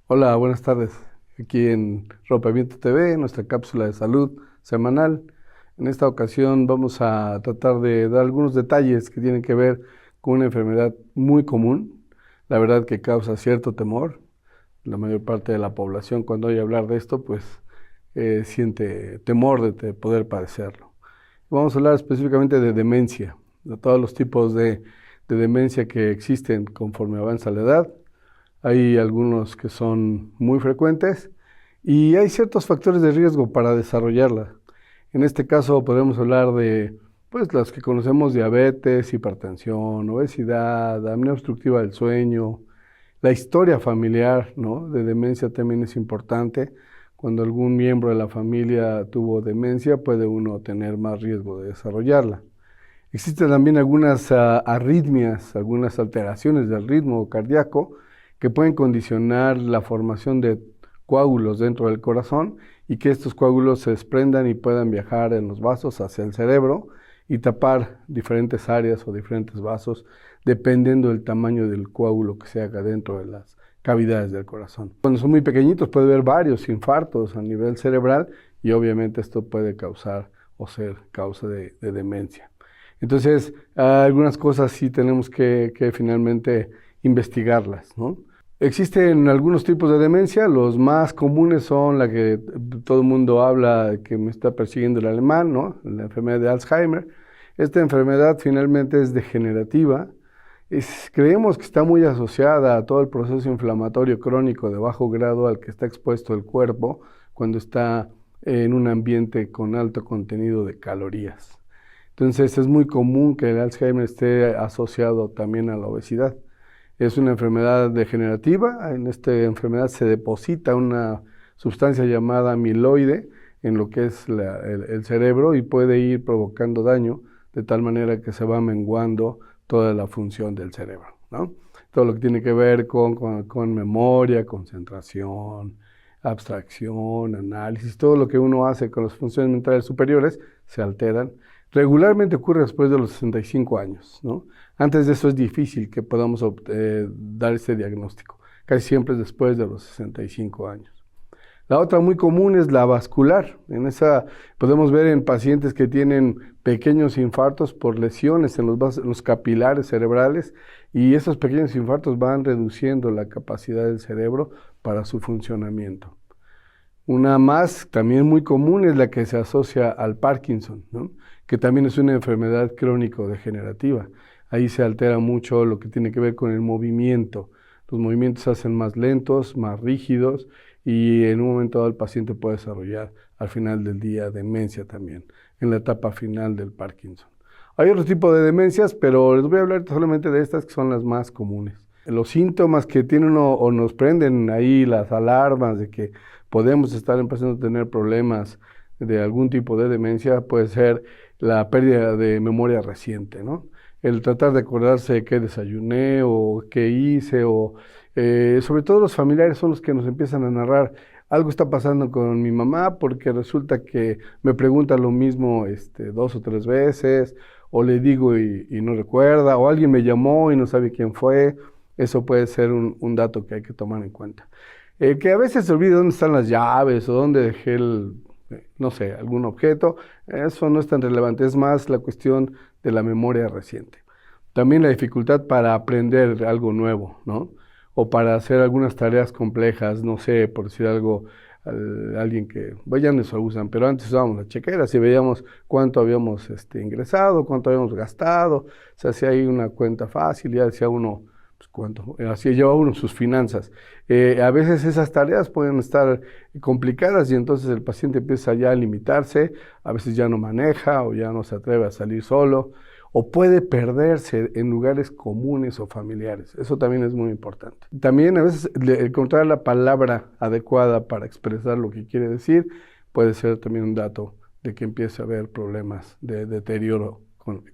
Hola, buenas tardes. Aquí en Rompimiento TV, nuestra cápsula de salud semanal. En esta ocasión vamos a tratar de dar algunos detalles que tienen que ver con una enfermedad muy común, la verdad que causa cierto temor. La mayor parte de la población cuando oye hablar de esto, pues siente temor de poder padecerlo. Vamos a hablar específicamente de demencia, de todos los tipos de demencia que existen conforme avanza la edad. Hay algunos que son muy frecuentes y hay ciertos factores de riesgo para desarrollarla. En este caso podemos hablar de pues las que conocemos: diabetes, hipertensión, obesidad, apnea obstructiva del sueño. La historia familiar, ¿no?, de demencia también es importante. Cuando algún miembro de la familia tuvo demencia, puede uno tener más riesgo de desarrollarla. Existen también algunas arritmias, algunas alteraciones del ritmo cardíaco que pueden condicionar la formación de coágulos dentro del corazón y que estos coágulos se desprendan y puedan viajar en los vasos hacia el cerebro y tapar diferentes áreas o diferentes vasos dependiendo del tamaño del coágulo que se haga dentro de las cavidades del corazón. Cuando son muy pequeñitos puede haber varios infartos a nivel cerebral y obviamente esto puede causar o ser causa de demencia. Entonces, algunas cosas sí tenemos que finalmente investigarlas, ¿no? Existen algunos tipos de demencia. Los más comunes son la que todo el mundo habla, que me está persiguiendo el alemán, ¿no?, la enfermedad de Alzheimer. Esta enfermedad finalmente es degenerativa. Creemos que está muy asociada a todo el proceso inflamatorio crónico de bajo grado al que está expuesto el cuerpo cuando está en un ambiente con alto contenido de calorías. Entonces es muy común que el Alzheimer esté asociado también a la obesidad. Es una enfermedad degenerativa. En esta enfermedad se deposita una sustancia llamada amiloide en lo que es el cerebro y puede ir provocando daño de tal manera que se va menguando toda la función del cerebro, ¿no? Todo lo que tiene que ver con memoria, concentración, abstracción, análisis, todo lo que uno hace con las funciones mentales superiores se alteran. Regularmente ocurre después de los 65 años, ¿no? Antes de eso es difícil que podamos dar este diagnóstico. Casi siempre es después de los 65 años. La otra muy común es la vascular. En esa podemos ver en pacientes que tienen pequeños infartos por lesiones en los capilares cerebrales y esos pequeños infartos van reduciendo la capacidad del cerebro para su funcionamiento. Una más también muy común es la que se asocia al Parkinson, ¿no?, que también es una enfermedad crónico-degenerativa. Ahí se altera mucho lo que tiene que ver con el movimiento. Los movimientos se hacen más lentos, más rígidos y en un momento dado el paciente puede desarrollar al final del día demencia también, en la etapa final del Parkinson. Hay otro tipo de demencias, pero les voy a hablar solamente de estas que son las más comunes. Los síntomas que tiene uno o nos prenden ahí las alarmas de que podemos estar empezando a tener problemas de algún tipo de demencia puede ser la pérdida de memoria reciente, ¿no? El tratar de acordarse de qué desayuné o qué hice, o sobre todo los familiares son los que nos empiezan a narrar: algo está pasando con mi mamá porque resulta que me pregunta lo mismo 2 o 3 veces, o le digo y no recuerda, o alguien me llamó y no sabe quién fue. Eso puede ser un dato que hay que tomar en cuenta. Que a veces se olvida dónde están las llaves o dónde dejé no sé, algún objeto. Eso no es tan relevante, es más la cuestión de la memoria reciente. También la dificultad para aprender algo nuevo, ¿no? O para hacer algunas tareas complejas, no sé, por decir algo, alguien que, ya no se usan, pero antes usábamos las chequeras y veíamos cuánto habíamos ingresado, cuánto habíamos gastado, se hacía ahí una cuenta fácil, ya decía uno, pues cuánto, así lleva uno sus finanzas. A veces esas tareas pueden estar complicadas y entonces el paciente empieza ya a limitarse, a veces ya no maneja o ya no se atreve a salir solo, o puede perderse en lugares comunes o familiares. Eso también es muy importante. También a veces encontrar la palabra adecuada para expresar lo que quiere decir puede ser también un dato de que empiece a haber problemas de deterioro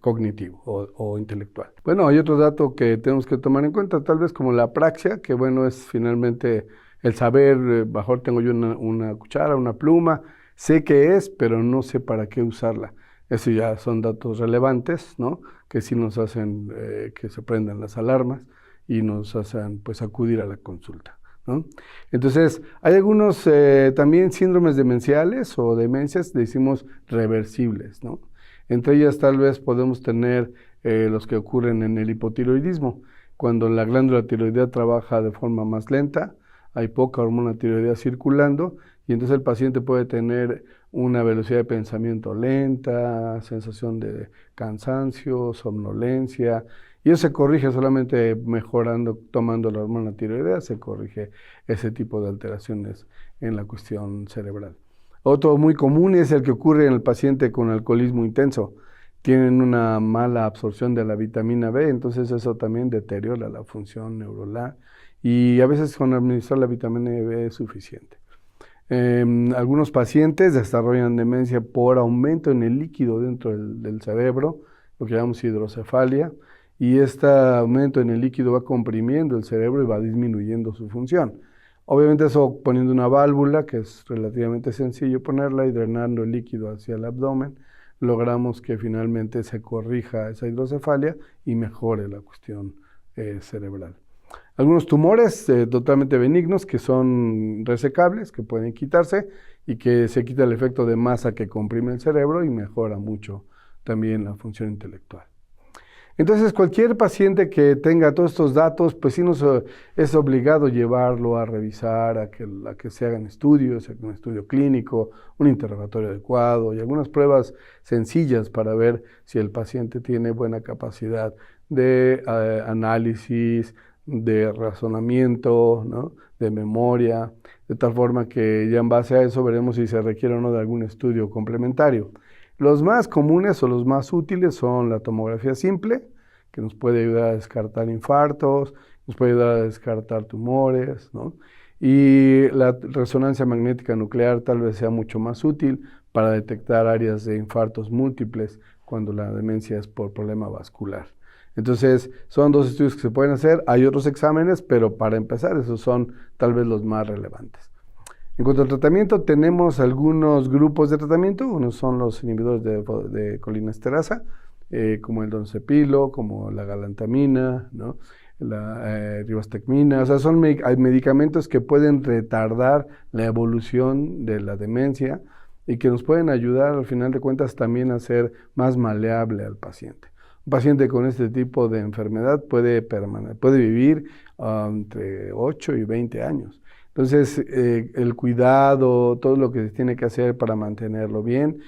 cognitivo o intelectual. Bueno, hay otro dato que tenemos que tomar en cuenta, tal vez como la apraxia, que bueno, es finalmente el saber, mejor tengo yo una cuchara, una pluma, sé qué es, pero no sé para qué usarla. Eso ya son datos relevantes, ¿no?, que sí nos hacen que se prendan las alarmas y nos hacen pues acudir a la consulta. ¿no? Entonces, hay algunos también síndromes demenciales o demencias, decimos, reversibles, ¿no? Entre ellas tal vez podemos tener los que ocurren en el hipotiroidismo, cuando la glándula tiroidea trabaja de forma más lenta, hay poca hormona tiroidea circulando, y entonces el paciente puede tener una velocidad de pensamiento lenta, sensación de cansancio, somnolencia, y eso se corrige solamente mejorando, tomando la hormona tiroidea, se corrige ese tipo de alteraciones en la cuestión cerebral. Otro muy común es el que ocurre en el paciente con alcoholismo intenso. Tienen una mala absorción de la vitamina B, entonces eso también deteriora la función neuronal y a veces con administrar la vitamina B es suficiente. Algunos pacientes desarrollan demencia por aumento en el líquido dentro del cerebro, lo que llamamos hidrocefalia, y este aumento en el líquido va comprimiendo el cerebro y va disminuyendo su función. Obviamente eso poniendo una válvula, que es relativamente sencillo ponerla y drenando el líquido hacia el abdomen, logramos que finalmente se corrija esa hidrocefalia y mejore la cuestión cerebral. Algunos tumores totalmente benignos que son resecables, que pueden quitarse y que se quita el efecto de masa que comprime el cerebro y mejora mucho también la función intelectual. Entonces, cualquier paciente que tenga todos estos datos, pues sí es obligado llevarlo a revisar, a que se hagan estudios, un estudio clínico, un interrogatorio adecuado y algunas pruebas sencillas para ver si el paciente tiene buena capacidad de análisis, de razonamiento, ¿no? De memoria, de tal forma que ya en base a eso veremos si se requiere o no de algún estudio complementario. Los más comunes o los más útiles son la tomografía simple, que nos puede ayudar a descartar infartos, nos puede ayudar a descartar tumores, ¿no? Y la resonancia magnética nuclear tal vez sea mucho más útil para detectar áreas de infartos múltiples cuando la demencia es por problema vascular. Entonces, son dos estudios que se pueden hacer, hay otros exámenes, pero para empezar, esos son tal vez los más relevantes. En cuanto al tratamiento, tenemos algunos grupos de tratamiento. Unos son los inhibidores de colinesterasa, como el doncepilo, como la galantamina, ¿no? La rivastecmina. O sea, hay medicamentos que pueden retardar la evolución de la demencia y que nos pueden ayudar, al final de cuentas, también a hacer más maleable al paciente. Un paciente con este tipo de enfermedad puede vivir entre 8 y 20 años. Entonces, el cuidado, todo lo que se tiene que hacer para mantenerlo bien,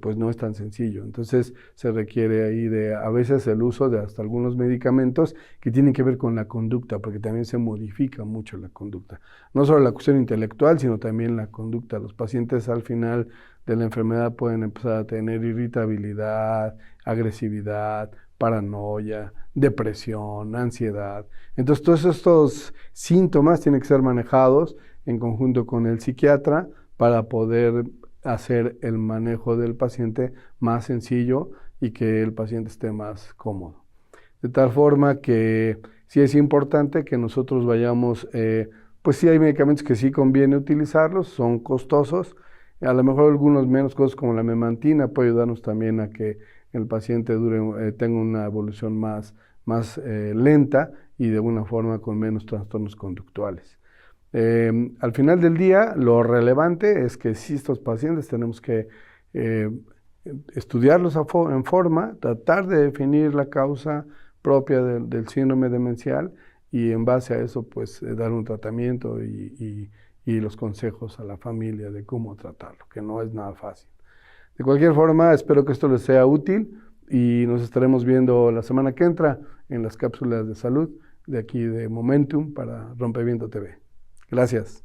pues no es tan sencillo. Entonces, se requiere ahí a veces el uso de hasta algunos medicamentos que tienen que ver con la conducta, porque también se modifica mucho la conducta. No solo la cuestión intelectual, sino también la conducta. Los pacientes al final de la enfermedad pueden empezar a tener irritabilidad, agresividad, paranoia, depresión, ansiedad. Entonces, todos estos síntomas tienen que ser manejados en conjunto con el psiquiatra para poder hacer el manejo del paciente más sencillo y que el paciente esté más cómodo. De tal forma que sí es importante que nosotros vayamos, pues sí hay medicamentos que sí conviene utilizarlos, son costosos, a lo mejor algunos menos costosos como la memantina puede ayudarnos también a que el paciente tenga una evolución más lenta y de una forma con menos trastornos conductuales. Al final del día, lo relevante es que si estos pacientes tenemos que estudiarlos en forma, tratar de definir la causa propia del síndrome demencial y en base a eso, pues, dar un tratamiento y los consejos a la familia de cómo tratarlo, que no es nada fácil. De cualquier forma, espero que esto les sea útil y nos estaremos viendo la semana que entra en las cápsulas de salud de aquí de Momentum para Rompeviento TV. Gracias.